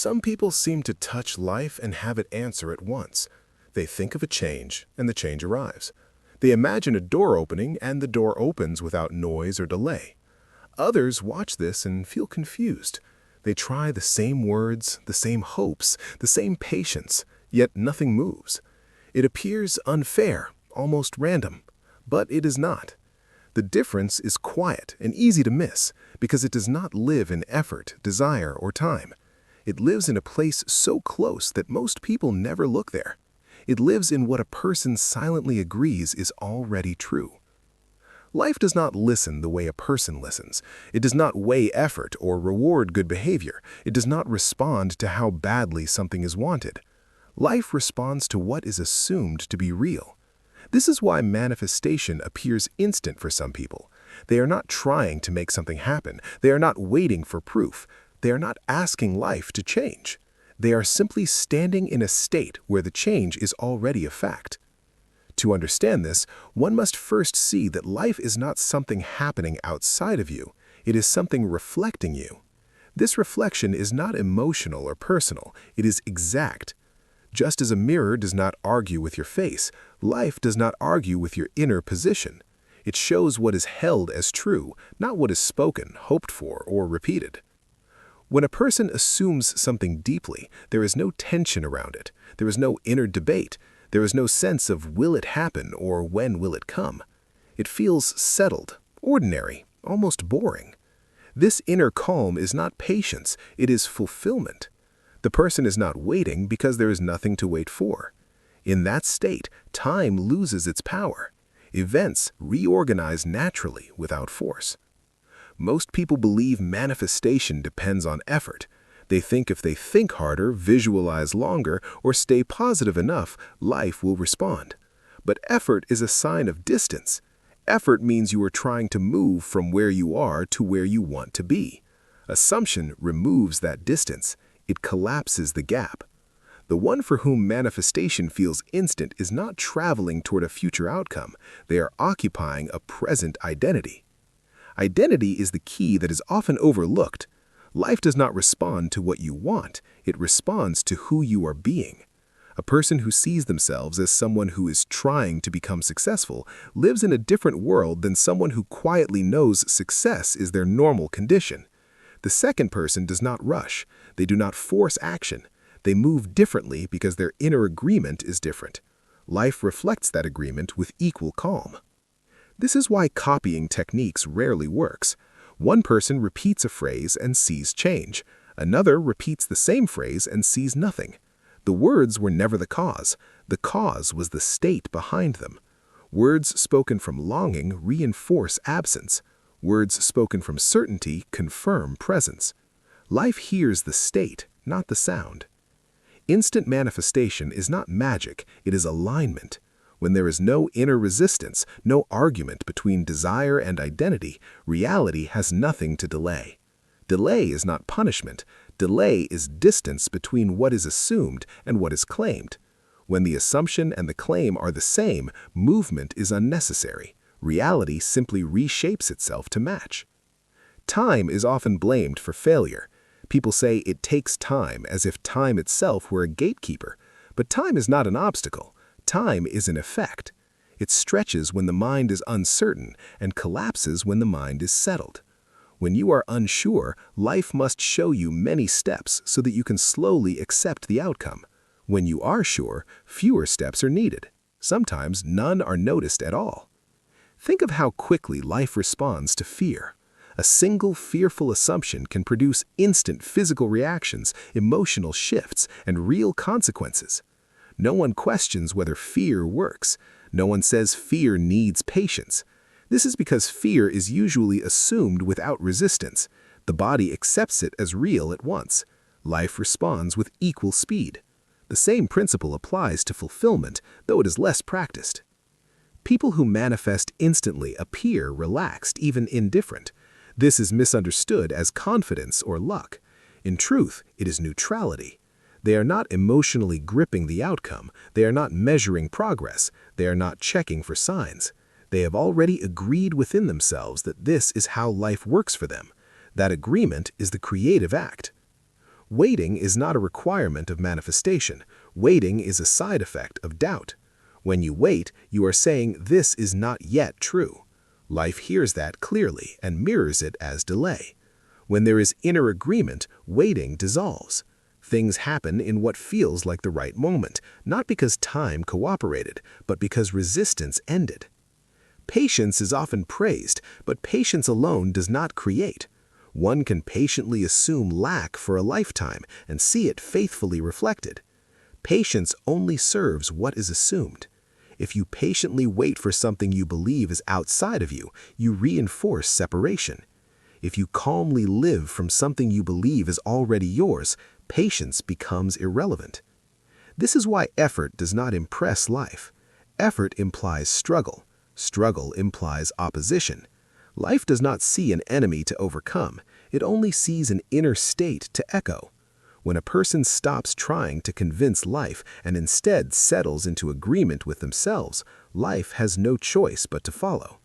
Some people seem to touch life and have it answer at once. They think of a change, and the change arrives. They imagine a door opening, and the door opens without noise or delay. Others watch this and feel confused. They try the same words, the same hopes, the same patience, yet nothing moves. It appears unfair, almost random, but it is not. The difference is quiet and easy to miss because it does not live in effort, desire, or time. It lives in a place so close that most people never look there. It lives in what a person silently agrees is already true. Life does not listen the way a person listens. It does not weigh effort or reward good behavior. It does not respond to how badly something is wanted. Life responds to what is assumed to be real. This is why manifestation appears instant for some people. They are not trying to make something happen. They are not waiting for proof. They are not asking life to change. They are simply standing in a state where the change is already a fact. To understand this, one must first see that life is not something happening outside of you. It is something reflecting you. This reflection is not emotional or personal. It is exact. Just as a mirror does not argue with your face, life does not argue with your inner position. It shows what is held as true, not what is spoken, hoped for, or repeated. When a person assumes something deeply, there is no tension around it. There is no inner debate. There is no sense of will it happen or when will it come. It feels settled, ordinary, almost boring. This inner calm is not patience, it is fulfillment. The person is not waiting because there is nothing to wait for. In that state, time loses its power. Events reorganize naturally without force. Most people believe manifestation depends on effort. They think if they think harder, visualize longer, or stay positive enough, life will respond. But effort is a sign of distance. Effort means you are trying to move from where you are to where you want to be. Assumption removes that distance. It collapses the gap. The one for whom manifestation feels instant is not traveling toward a future outcome. They are occupying a present identity. Identity is the key that is often overlooked. Life does not respond to what you want. It responds to who you are being. A person who sees themselves as someone who is trying to become successful lives in a different world than someone who quietly knows success is their normal condition. The second person does not rush. They do not force action. They move differently because their inner agreement is different. Life reflects that agreement with equal calm. This is why copying techniques rarely works. One person repeats a phrase and sees change. Another repeats the same phrase and sees nothing. The words were never the cause. The cause was the state behind them. Words spoken from longing reinforce absence. Words spoken from certainty confirm presence. Life hears the state, not the sound. Instant manifestation is not magic, it is alignment. When there is no inner resistance, no argument between desire and identity, reality has nothing to delay. Delay is not punishment. Delay is distance between what is assumed and what is claimed. When the assumption and the claim are the same, movement is unnecessary. Reality simply reshapes itself to match. Time is often blamed for failure. People say it takes time as if time itself were a gatekeeper. But time is not an obstacle. Time is an effect. It stretches when the mind is uncertain and collapses when the mind is settled. When you are unsure, life must show you many steps so that you can slowly accept the outcome. When you are sure, fewer steps are needed. Sometimes none are noticed at all. Think of how quickly life responds to fear. A single fearful assumption can produce instant physical reactions, emotional shifts, and real consequences. No one questions whether fear works. No one says fear needs patience. This is because fear is usually assumed without resistance. The body accepts it as real at once. Life responds with equal speed. The same principle applies to fulfillment, though it is less practiced. People who manifest instantly appear relaxed, even indifferent. This is misunderstood as confidence or luck. In truth, it is neutrality. They are not emotionally gripping the outcome. They are not measuring progress. They are not checking for signs. They have already agreed within themselves that this is how life works for them. That agreement is the creative act. Waiting is not a requirement of manifestation. Waiting is a side effect of doubt. When you wait, you are saying this is not yet true. Life hears that clearly and mirrors it as delay. When there is inner agreement, waiting dissolves. Things happen in what feels like the right moment, not because time cooperated, but because resistance ended. Patience is often praised, but patience alone does not create. One can patiently assume lack for a lifetime and see it faithfully reflected. Patience only serves what is assumed. If you patiently wait for something you believe is outside of you, you reinforce separation. If you calmly live from something you believe is already yours, patience becomes irrelevant. This is why effort does not impress life. Effort implies struggle. Struggle implies opposition. Life does not see an enemy to overcome. It only sees an inner state to echo. When a person stops trying to convince life and instead settles into agreement with themselves, life has no choice but to follow.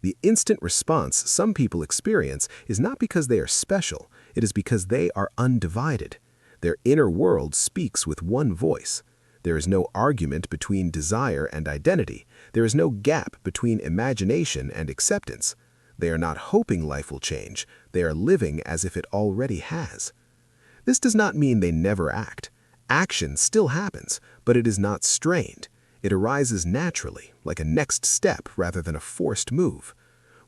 The instant response some people experience is not because they are special, it is because they are undivided. Their inner world speaks with one voice. There is no argument between desire and identity. There is no gap between imagination and acceptance. They are not hoping life will change. They are living as if it already has. This does not mean they never act. Action still happens, but it is not strained. It arises naturally, like a next step rather than a forced move.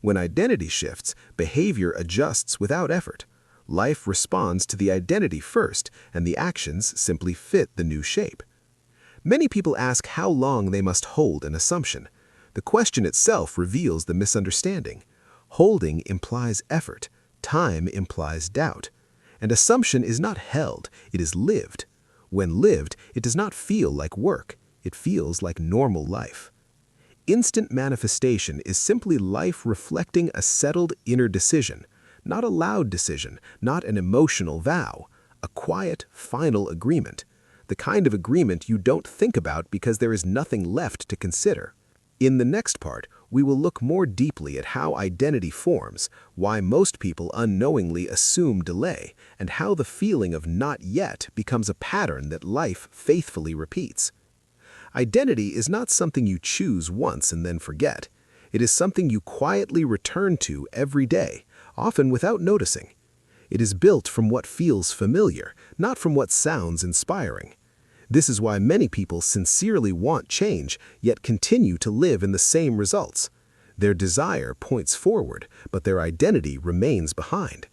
When identity shifts, behavior adjusts without effort. Life responds to the identity first, and the actions simply fit the new shape. Many people ask how long they must hold an assumption. The question itself reveals the misunderstanding. Holding implies effort. Time implies doubt. An assumption is not held, it is lived. When lived, it does not feel like work. It feels like normal life. Instant manifestation is simply life reflecting a settled inner decision, not a loud decision, not an emotional vow, a quiet, final agreement, the kind of agreement you don't think about because there is nothing left to consider. In the next part, we will look more deeply at how identity forms, why most people unknowingly assume delay, and how the feeling of not yet becomes a pattern that life faithfully repeats. Identity is not something you choose once and then forget. It is something you quietly return to every day, often without noticing. It is built from what feels familiar, not from what sounds inspiring. This is why many people sincerely want change, yet continue to live in the same results. Their desire points forward, but their identity remains behind.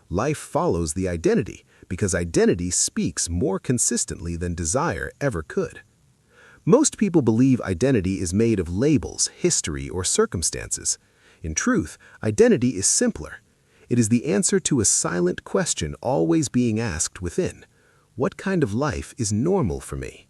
Life follows the identity, because identity speaks more consistently than desire ever could. Most people believe identity is made of labels, history, or circumstances. In truth, identity is simpler. It is the answer to a silent question always being asked within. What kind of life is normal for me?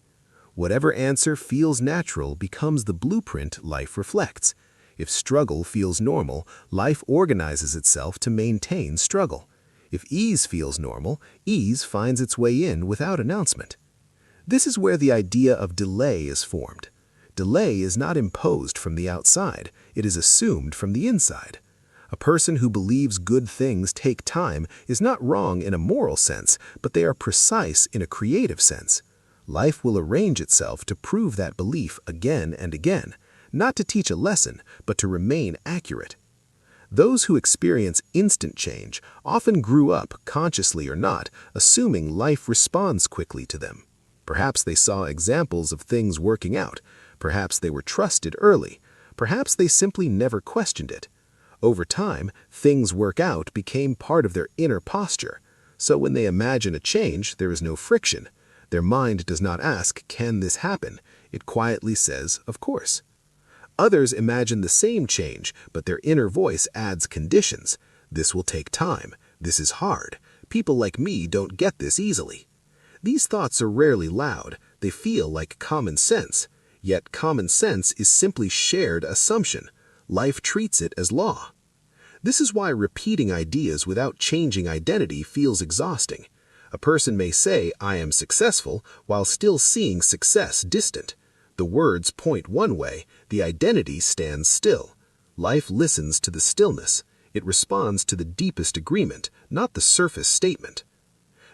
Whatever answer feels natural becomes the blueprint life reflects. If struggle feels normal, life organizes itself to maintain struggle. If ease feels normal, ease finds its way in without announcement. This is where the idea of delay is formed. Delay is not imposed from the outside, it is assumed from the inside. A person who believes good things take time is not wrong in a moral sense, but they are precise in a creative sense. Life will arrange itself to prove that belief again and again, not to teach a lesson, but to remain accurate. Those who experience instant change often grew up, consciously or not, assuming life responds quickly to them. Perhaps they saw examples of things working out. Perhaps they were trusted early. Perhaps they simply never questioned it. Over time, things work out became part of their inner posture. So when they imagine a change, there is no friction. Their mind does not ask, can this happen? It quietly says, of course. Others imagine the same change, but their inner voice adds conditions. This will take time. This is hard. People like me don't get this easily. These thoughts are rarely loud. They feel like common sense. Yet common sense is simply shared assumption. Life treats it as law. This is why repeating ideas without changing identity feels exhausting. A person may say, I am successful, while still seeing success distant. The words point one way, the identity stands still. Life listens to the stillness. It responds to the deepest agreement, not the surface statement.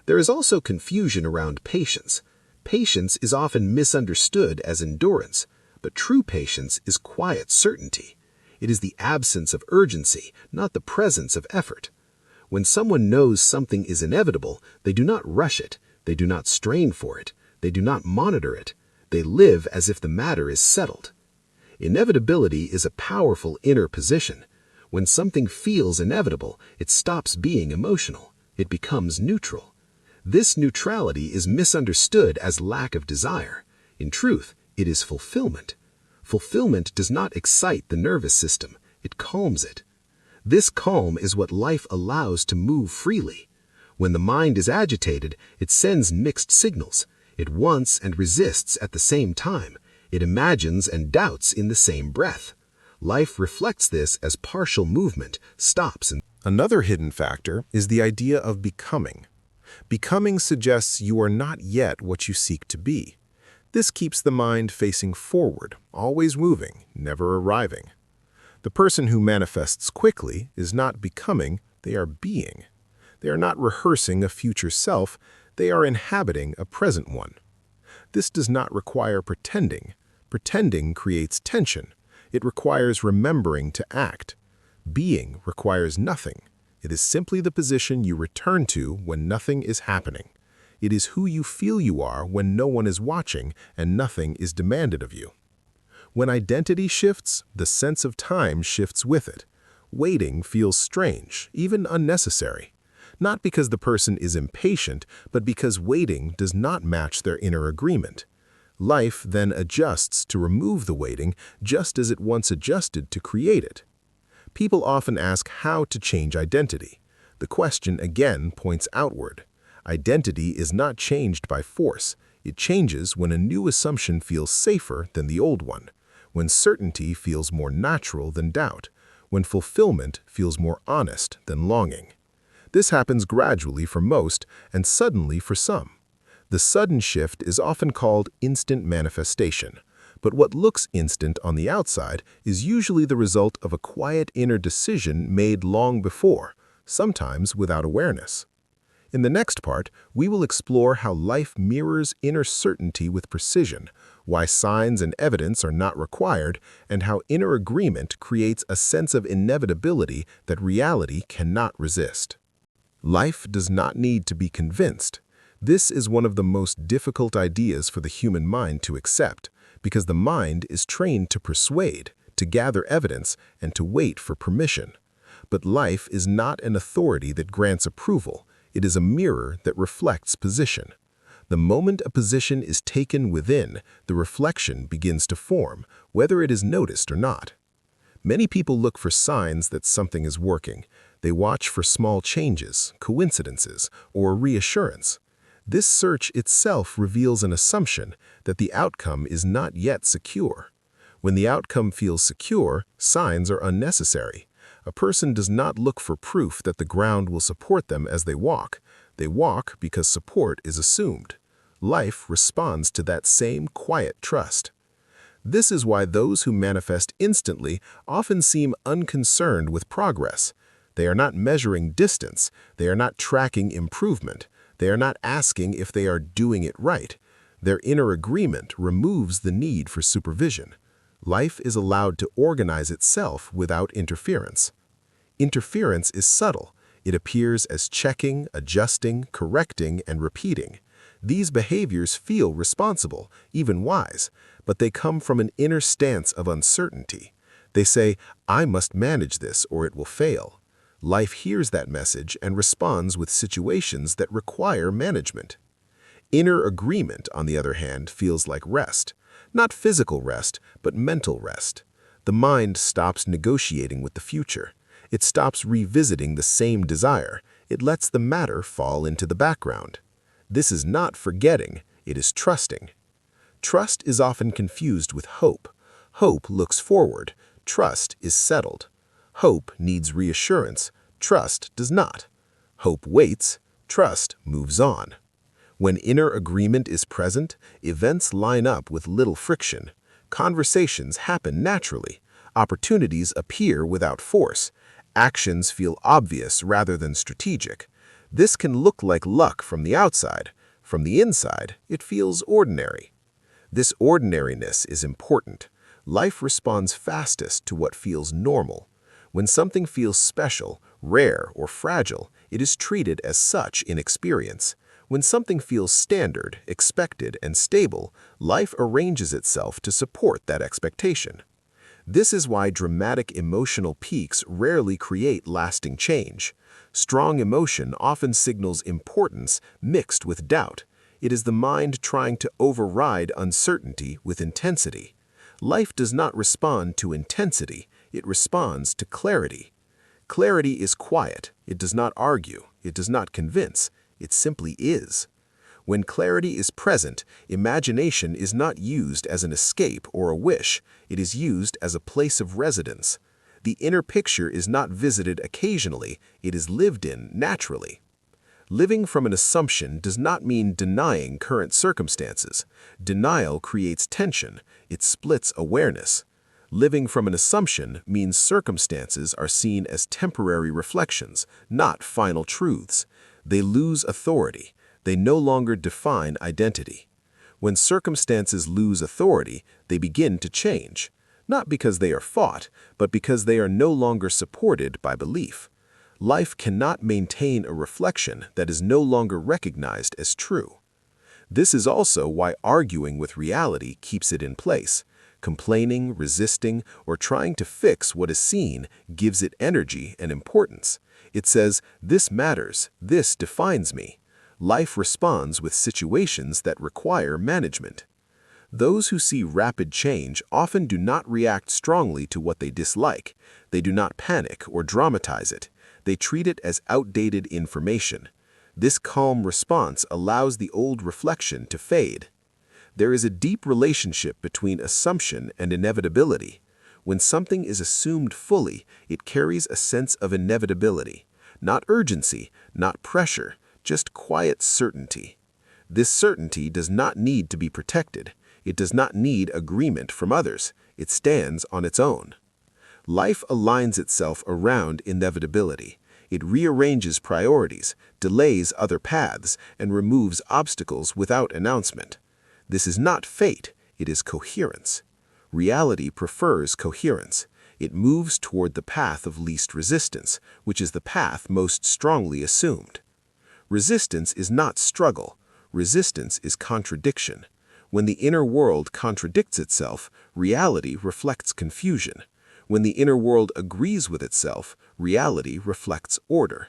There is also confusion around patience. Patience is often misunderstood as endurance, but true patience is quiet certainty. It is the absence of urgency, not the presence of effort. When someone knows something is inevitable, they do not rush it, they do not strain for it, they do not monitor it. They live as if the matter is settled. Inevitability is a powerful inner position. When something feels inevitable, it stops being emotional. It becomes neutral. This neutrality is misunderstood as lack of desire. In truth, it is fulfillment. Fulfillment does not excite the nervous system, it calms it. This calm is what life allows to move freely. When the mind is agitated, it sends mixed signals. It wants and resists at the same time. It imagines and doubts in the same breath. Life reflects this as partial movement, stops and... Another hidden factor is the idea of becoming. Becoming suggests you are not yet what you seek to be. This keeps the mind facing forward, always moving, never arriving. The person who manifests quickly is not becoming, they are being. They are not rehearsing a future self, they are inhabiting a present one. This does not require pretending. Pretending creates tension. It requires remembering to act. Being requires nothing. It is simply the position you return to when nothing is happening. It is who you feel you are when no one is watching and nothing is demanded of you. When identity shifts, the sense of time shifts with it. Waiting feels strange, even unnecessary. Not because the person is impatient, but because waiting does not match their inner agreement. Life then adjusts to remove the waiting just as it once adjusted to create it. People often ask how to change identity. The question again points outward. Identity is not changed by force. It changes when a new assumption feels safer than the old one, when certainty feels more natural than doubt, when fulfillment feels more honest than longing. This happens gradually for most and suddenly for some. The sudden shift is often called instant manifestation, but what looks instant on the outside is usually the result of a quiet inner decision made long before, sometimes without awareness. In the next part, we will explore how life mirrors inner certainty with precision, why signs and evidence are not required, and how inner agreement creates a sense of inevitability that reality cannot resist. Life does not need to be convinced. This is one of the most difficult ideas for the human mind to accept, because the mind is trained to persuade, to gather evidence, and to wait for permission. But life is not an authority that grants approval. It is a mirror that reflects position. The moment a position is taken within, the reflection begins to form, whether it is noticed or not. Many people look for signs that something is working. They watch for small changes, coincidences, or reassurance. This search itself reveals an assumption that the outcome is not yet secure. When the outcome feels secure, signs are unnecessary. A person does not look for proof that the ground will support them as they walk. They walk because support is assumed. Life responds to that same quiet trust. This is why those who manifest instantly often seem unconcerned with progress. They are not measuring distance. They are not tracking improvement. They are not asking if they are doing it right. Their inner agreement removes the need for supervision. Life is allowed to organize itself without interference. Interference is subtle. It appears as checking, adjusting, correcting, and repeating. These behaviors feel responsible, even wise, but they come from an inner stance of uncertainty. They say, I must manage this or it will fail. Life hears that message and responds with situations that require management. Inner agreement, on the other hand, feels like rest. Not physical rest, but mental rest. The mind stops negotiating with the future. It stops revisiting the same desire. It lets the matter fall into the background. This is not forgetting, it is trusting. Trust is often confused with hope. Hope looks forward. Trust is settled. Hope needs reassurance. Trust does not. Hope waits. Trust moves on. When inner agreement is present, events line up with little friction. Conversations happen naturally. Opportunities appear without force. Actions feel obvious rather than strategic. This can look like luck from the outside. From the inside, it feels ordinary. This ordinariness is important. Life responds fastest to what feels normal. When something feels special, rare, or fragile, it is treated as such in experience. When something feels standard, expected, and stable, life arranges itself to support that expectation. This is why dramatic emotional peaks rarely create lasting change. Strong emotion often signals importance mixed with doubt. It is the mind trying to override uncertainty with intensity. Life does not respond to intensity, it responds to clarity. Clarity is quiet, it does not argue, it does not convince, it simply is. When clarity is present, imagination is not used as an escape or a wish, it is used as a place of residence. The inner picture is not visited occasionally, it is lived in naturally. Living from an assumption does not mean denying current circumstances. Denial creates tension, it splits awareness. Living from an assumption means circumstances are seen as temporary reflections, not final truths. They lose authority. They no longer define identity. When circumstances lose authority, they begin to change, not because they are fought, but because they are no longer supported by belief. Life cannot maintain a reflection that is no longer recognized as true. This is also why arguing with reality keeps it in place. Complaining, resisting, or trying to fix what is seen gives it energy and importance. It says, "This matters, this defines me." Life responds with situations that require management. Those who see rapid change often do not react strongly to what they dislike. They do not panic or dramatize it. They treat it as outdated information. This calm response allows the old reflection to fade. There is a deep relationship between assumption and inevitability. When something is assumed fully, it carries a sense of inevitability. Not urgency, not pressure, just quiet certainty. This certainty does not need to be protected. It does not need agreement from others. It stands on its own. Life aligns itself around inevitability. It rearranges priorities, delays other paths, and removes obstacles without announcement. This is not fate, it is coherence. Reality prefers coherence. It moves toward the path of least resistance, which is the path most strongly assumed. Resistance is not struggle. Resistance is contradiction. When the inner world contradicts itself, reality reflects confusion. When the inner world agrees with itself, reality reflects order.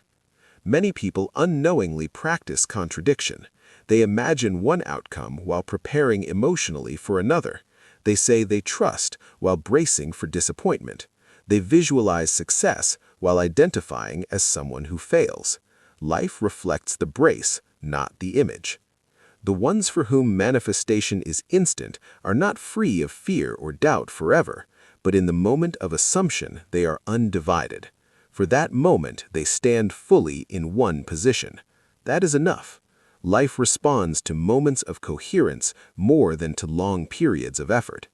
Many people unknowingly practice contradiction. They imagine one outcome while preparing emotionally for another. They say they trust while bracing for disappointment. They visualize success while identifying as someone who fails. Life reflects the brace, not the image. The ones for whom manifestation is instant are not free of fear or doubt forever, but in the moment of assumption they are undivided. For that moment they stand fully in one position. That is enough. Life responds to moments of coherence more than to long periods of effort.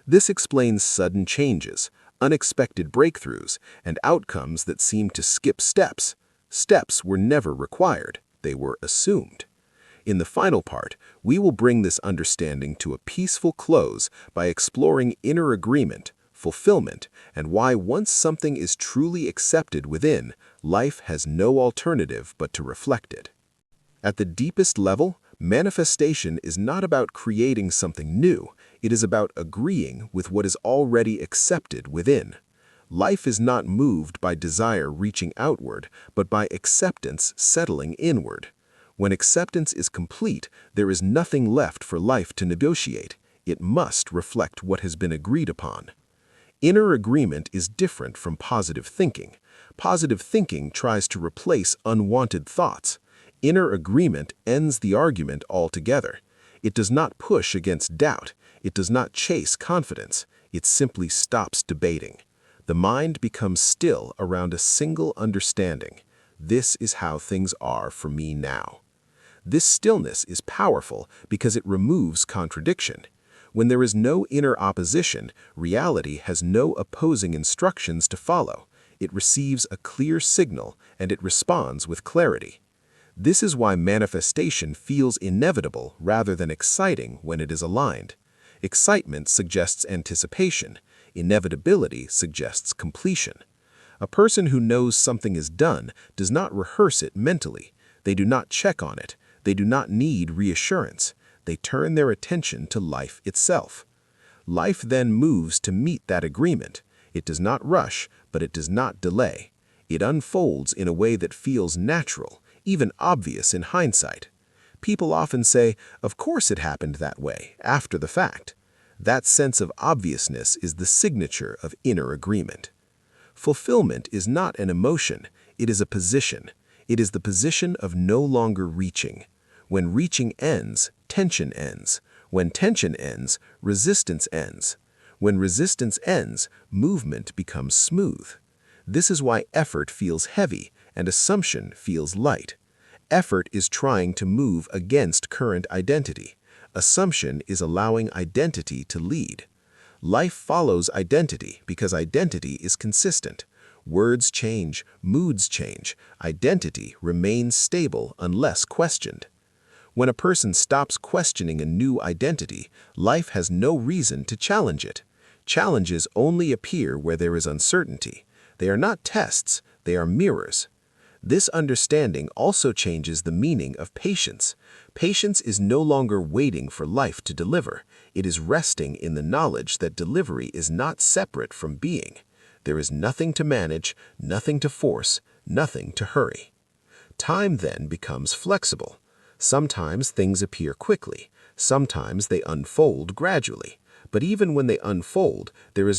This explains sudden changes, unexpected breakthroughs, and outcomes that seem to skip steps. Steps were never required, they were assumed. In the final part, we will bring this understanding to a peaceful close by exploring inner agreement, fulfillment, and why once something is truly accepted within, life has no alternative but to reflect it. At the deepest level, manifestation is not about creating something new, it is about agreeing with what is already accepted within. Life is not moved by desire reaching outward, but by acceptance settling inward. When acceptance is complete, there is nothing left for life to negotiate. It must reflect what has been agreed upon. Inner agreement is different from positive thinking. Positive thinking tries to replace unwanted thoughts. Inner agreement ends the argument altogether. It does not push against doubt. It does not chase confidence. It simply stops debating. The mind becomes still around a single understanding. This is how things are for me now. This stillness is powerful because it removes contradiction. When there is no inner opposition, reality has no opposing instructions to follow. It receives a clear signal and it responds with clarity. This is why manifestation feels inevitable rather than exciting when it is aligned. Excitement suggests anticipation. Inevitability suggests completion. A person who knows something is done does not rehearse it mentally. They do not check on it. They do not need reassurance. They turn their attention to life itself. Life then moves to meet that agreement. It does not rush, but it does not delay. It unfolds in a way that feels natural, even obvious in hindsight. People often say, "Of course it happened that way," after the fact. That sense of obviousness is the signature of inner agreement. Fulfillment is not an emotion, it is a position. It is the position of no longer reaching. When reaching ends, tension ends. When tension ends, resistance ends. When resistance ends, movement becomes smooth. This is why effort feels heavy and assumption feels light. Effort is trying to move against current identity. Assumption is allowing identity to lead. Life follows identity because identity is consistent. Words change, moods change. Identity remains stable unless questioned. When a person stops questioning a new identity, life has no reason to challenge it. Challenges only appear where there is uncertainty. They are not tests, they are mirrors. This understanding also changes the meaning of patience. Patience is no longer waiting for life to deliver. It is resting in the knowledge that delivery is not separate from being. There is nothing to manage, nothing to force, nothing to hurry. Time then becomes flexible. Sometimes things appear quickly. Sometimes they unfold gradually. But even when they unfold, there is